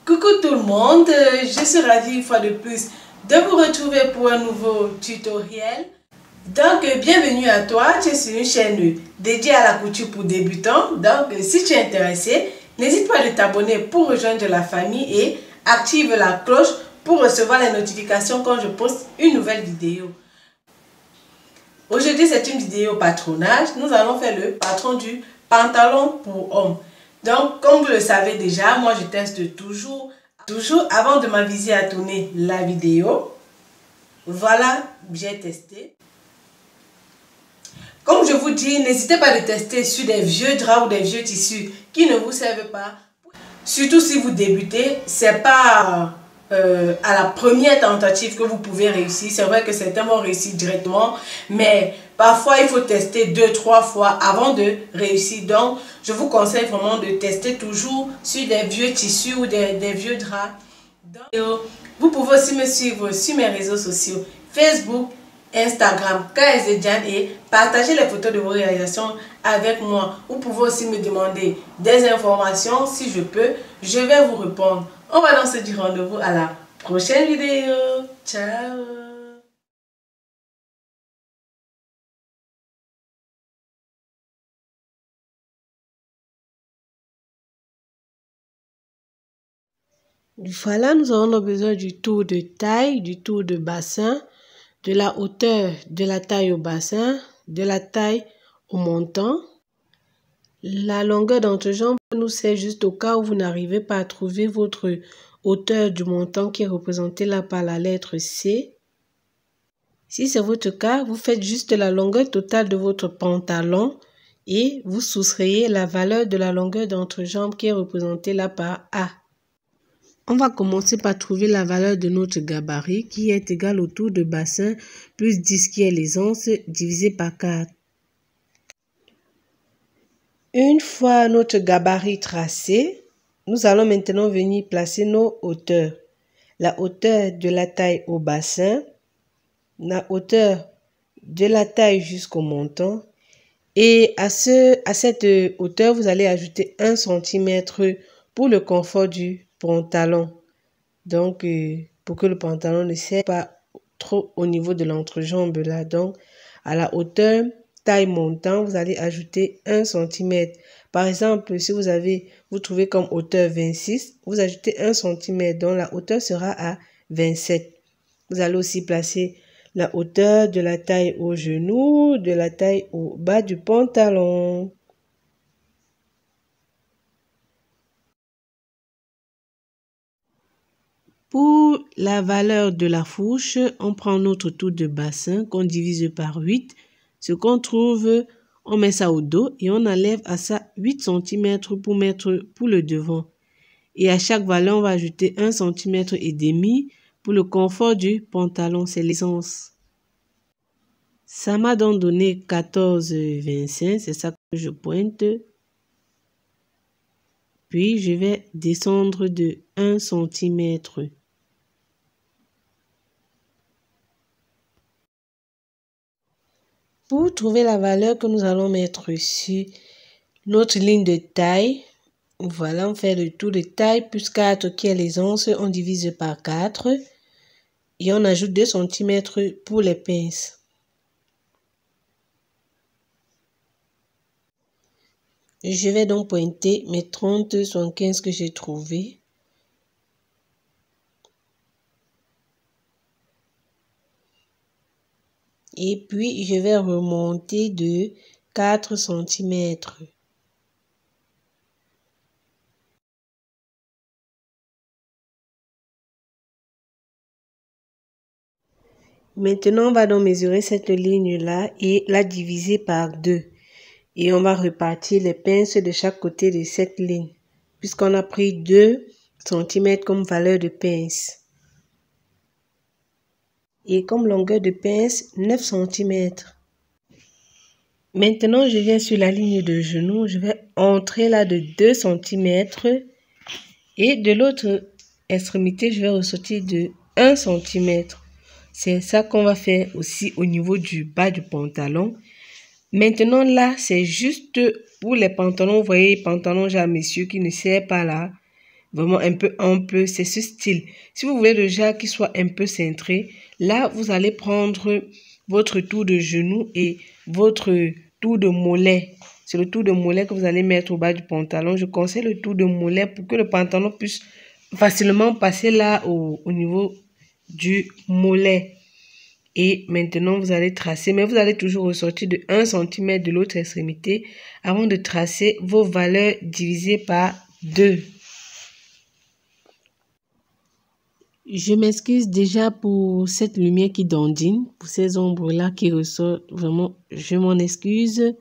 Coucou tout le monde, je suis ravie une fois de plus de vous retrouver pour un nouveau tutoriel. Donc bienvenue à toi, tu es sur une chaîne dédiée à la couture pour débutants. Donc si tu es intéressé, n'hésite pas à t'abonner pour rejoindre la famille et active la cloche pour recevoir les notifications quand je poste une nouvelle vidéo. Aujourd'hui c'est une vidéo patronage, nous allons faire le patron du pantalon pour homme. Donc, comme vous le savez déjà, moi je teste toujours avant de m'aviser à tourner la vidéo. Voilà, j'ai testé. Comme je vous dis, n'hésitez pas à tester sur des vieux draps ou des vieux tissus qui ne vous servent pas. Surtout si vous débutez, c'est pas à la première tentative que vous pouvez réussir. C'est vrai que certains vont réussir directement, mais parfois il faut tester 2-3 fois avant de réussir. Donc, je vous conseille vraiment de tester toujours sur des vieux tissus ou des vieux draps. Donc, vous pouvez aussi me suivre sur mes réseaux sociaux, Facebook, Instagram, KSDJane, et partager les photos de vos réalisations avec moi. Vous pouvez aussi me demander des informations. Si je peux, je vais vous répondre. On va donc se dire rendez-vous à la prochaine vidéo. Ciao! Voilà, nous avons besoin du tour de taille, du tour de bassin, de la hauteur de la taille au bassin, de la taille au montant. La longueur d'entrejambe nous sert juste au cas où vous n'arrivez pas à trouver votre hauteur du montant qui est représentée là par la lettre C. Si c'est votre cas, vous faites juste la longueur totale de votre pantalon et vous soustrayez la valeur de la longueur d'entrejambe qui est représentée là par A. On va commencer par trouver la valeur de notre gabarit qui est égal au tour de bassin plus 10 qui est l'aisance divisé par 4. Une fois notre gabarit tracé, nous allons maintenant venir placer nos hauteurs. La hauteur de la taille au bassin, la hauteur de la taille jusqu'au montant. Et à cette hauteur, vous allez ajouter 1 cm pour le confort du pantalon. Donc, pour que le pantalon ne serre pas trop au niveau de l'entrejambe là. Donc, à la hauteur taille montant, vous allez ajouter 1 cm. Par exemple, si vous trouvez comme hauteur 26, vous ajoutez 1 cm, donc la hauteur sera à 27. Vous allez aussi placer la hauteur de la taille au genou, de la taille au bas du pantalon. Pour la valeur de la fourche, on prend notre tour de bassin qu'on divise par 8. Ce qu'on trouve, on met ça au dos et on enlève à ça 8 cm pour le devant. Et à chaque valeur, on va ajouter 1 cm et demi pour le confort du pantalon, c'est l'essence. Ça m'a donc donné 14,25, c'est ça que je pointe. Puis je vais descendre de 1 cm. Pour trouver la valeur que nous allons mettre sur notre ligne de taille, voilà, on fait le tour de taille plus 4 qui est l'aisance, on divise par 4 et on ajoute 2 cm pour les pinces. Je vais donc pointer mes 30,75 que j'ai trouvés. Et puis, je vais remonter de 4 cm. Maintenant, on va donc mesurer cette ligne-là et la diviser par 2. Et on va repartir les pinces de chaque côté de cette ligne, puisqu'on a pris 2 cm comme valeur de pince. Et comme longueur de pince, 9 cm. Maintenant, je viens sur la ligne de genou, je vais entrer là de 2 cm. Et de l'autre extrémité, je vais ressortir de 1 cm. C'est ça qu'on va faire aussi au niveau du bas du pantalon. Maintenant, là, c'est juste pour les pantalons. Vous voyez, pantalons genre messieurs qui ne serrent pas là. vraiment un peu ample, c'est ce style. Si vous voulez déjà qu'il soit un peu cintré, là, vous allez prendre votre tour de genou et votre tour de mollet. C'est le tour de mollet que vous allez mettre au bas du pantalon. Je conseille le tour de mollet pour que le pantalon puisse facilement passer là au niveau du mollet. Et maintenant, vous allez tracer, mais vous allez toujours ressortir de 1 cm de l'autre extrémité avant de tracer vos valeurs divisées par 2. Je m'excuse déjà pour cette lumière qui dandine, pour ces ombres-là qui ressortent. Vraiment, je m'en excuse.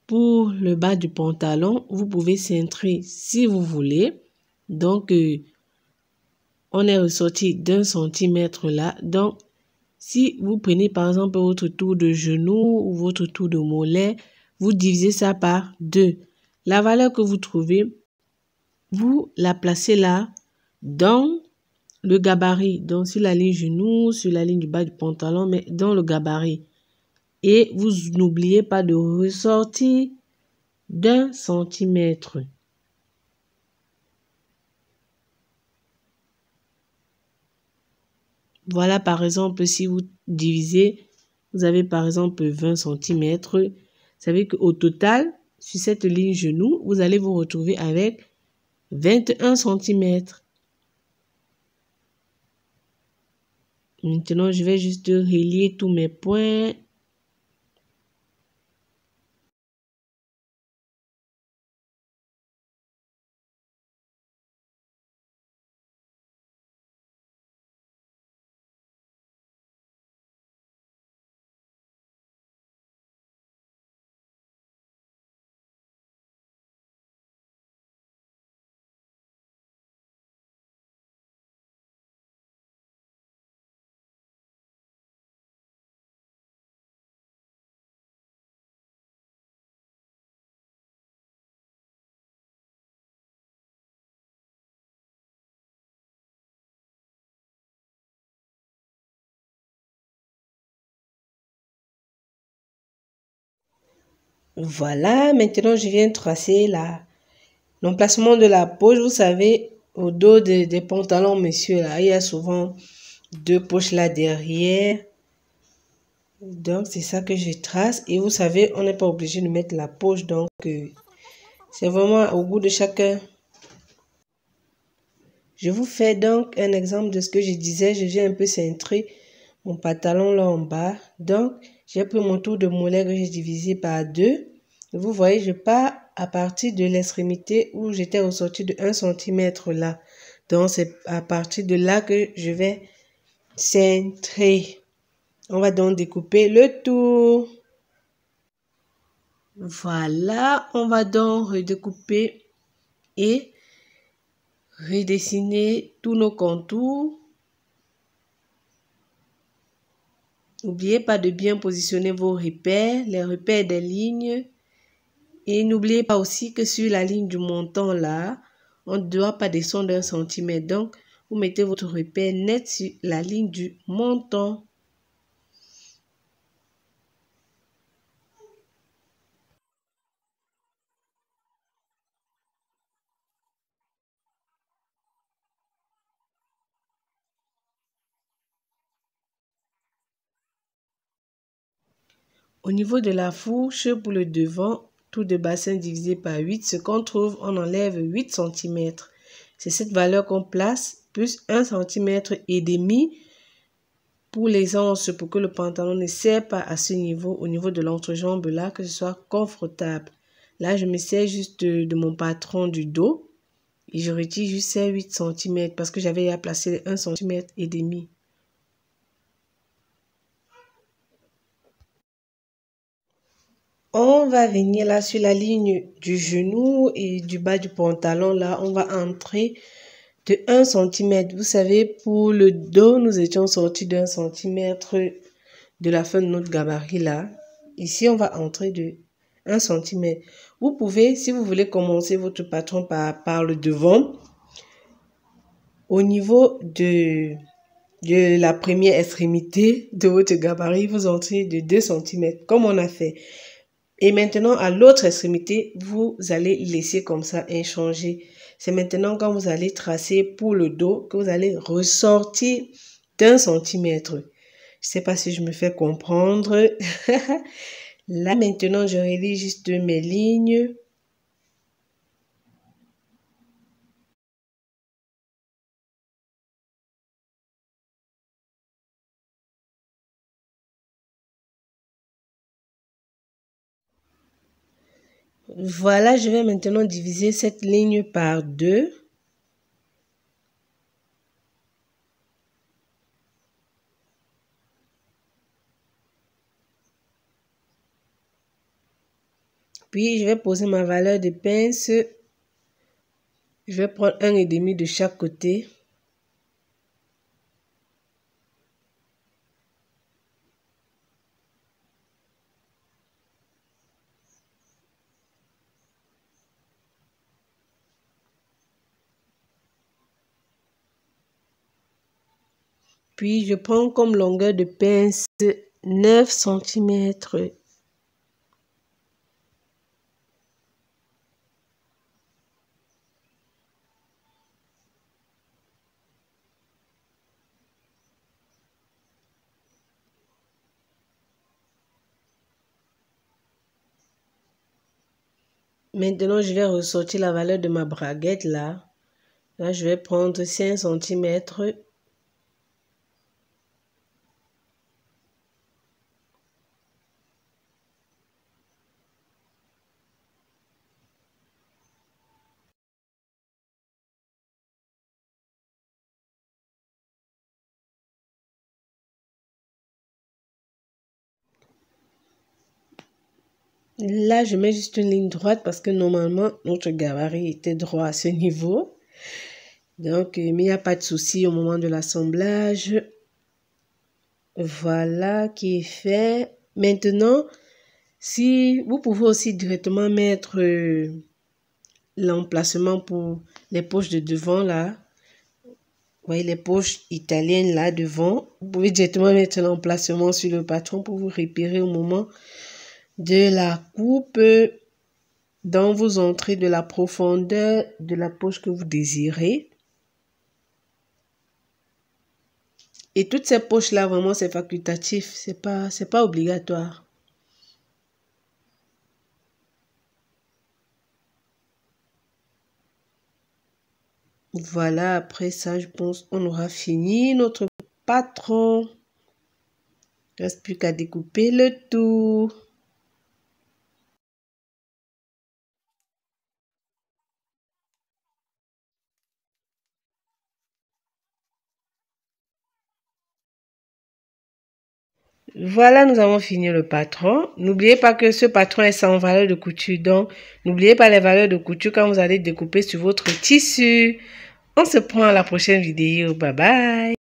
Pour le bas du pantalon, vous pouvez cintrer si vous voulez. Donc, on est ressorti d'1 cm là. Donc, si vous prenez par exemple votre tour de genou ou votre tour de mollet, vous divisez ça par 2. La valeur que vous trouvez, vous la placez là dans le gabarit, donc sur la ligne genou, sur la ligne du bas du pantalon, mais dans le gabarit. Et vous n'oubliez pas de ressortir d'1 cm. Voilà, par exemple, si vous divisez, vous avez par exemple 20 cm. Ça veut dire qu'au total, sur cette ligne genou, vous allez vous retrouver avec 21 cm. Maintenant, je vais juste relier tous mes points. Voilà, maintenant je viens tracer l'emplacement de la poche. Vous savez, au dos des pantalons, messieurs, là, il y a souvent 2 poches là derrière. Donc, c'est ça que je trace. Et vous savez, on n'est pas obligé de mettre la poche. Donc, c'est vraiment au goût de chacun. Je vous fais donc un exemple de ce que je disais. Je viens un peu cintrer mon pantalon là en bas. Donc, j'ai pris mon tour de mollet que j'ai divisé par 2. Vous voyez, je pars à partir de l'extrémité où j'étais ressorti de 1 cm là. Donc, c'est à partir de là que je vais cintrer. On va donc découper le tour. Voilà, on va donc redécouper et redessiner tous nos contours. N'oubliez pas de bien positionner vos repères, les repères des lignes. Et n'oubliez pas aussi que sur la ligne du montant là, on ne doit pas descendre d'1 cm. Donc, vous mettez votre repère net sur la ligne du montant. Au niveau de la fourche, pour le devant, tour de bassin divisé par 8, ce qu'on trouve, on enlève 8 cm. C'est cette valeur qu'on place, plus 1 cm et demi pour les anses, pour que le pantalon ne serre pas à ce niveau, au niveau de l'entrejambe là, que ce soit confortable. Là, je me sers juste de mon patron du dos et je retire juste ces 8 cm parce que j'avais à placer 1 cm et demi. On va venir là sur la ligne du genou et du bas du pantalon. Là, on va entrer de 1 cm. Vous savez, pour le dos, nous étions sortis d'1 cm de la fin de notre gabarit là. Ici, on va entrer de 1 cm. Vous pouvez, si vous voulez commencer votre patron par le devant, au niveau de la première extrémité de votre gabarit, vous entrez de 2 cm, comme on a fait. Et maintenant, à l'autre extrémité, vous allez laisser comme ça inchangé. C'est maintenant quand vous allez tracer pour le dos que vous allez ressortir d'1 centimètre. Je ne sais pas si je me fais comprendre. Là, maintenant, je rédige juste mes lignes. Voilà, je vais maintenant diviser cette ligne par 2. Puis, je vais poser ma valeur de pince. Je vais prendre 1,5 de chaque côté. Puis, je prends comme longueur de pince 9 cm. Maintenant, je vais ressortir la valeur de ma braguette là. Là, je vais prendre 5 cm. Là, je mets juste une ligne droite parce que normalement, notre gabarit était droit à ce niveau. Donc, mais il n'y a pas de souci au moment de l'assemblage. Voilà qui est fait. Maintenant, si vous pouvez aussi directement mettre l'emplacement pour les poches de devant là. Vous voyez les poches italiennes là devant. Vous pouvez directement mettre l'emplacement sur le patron pour vous repérer au moment de la coupe dans vos entrées de la profondeur de la poche que vous désirez. Et toutes ces poches là, vraiment, c'est facultatif. C'est pas obligatoire. Voilà, après ça, je pense on aura fini notre patron. Il ne reste plus qu'à découper le tout. Voilà, nous avons fini le patron. N'oubliez pas que ce patron est sans valeur de couture. Donc, n'oubliez pas les valeurs de couture quand vous allez découper sur votre tissu. On se prend à la prochaine vidéo. Bye bye.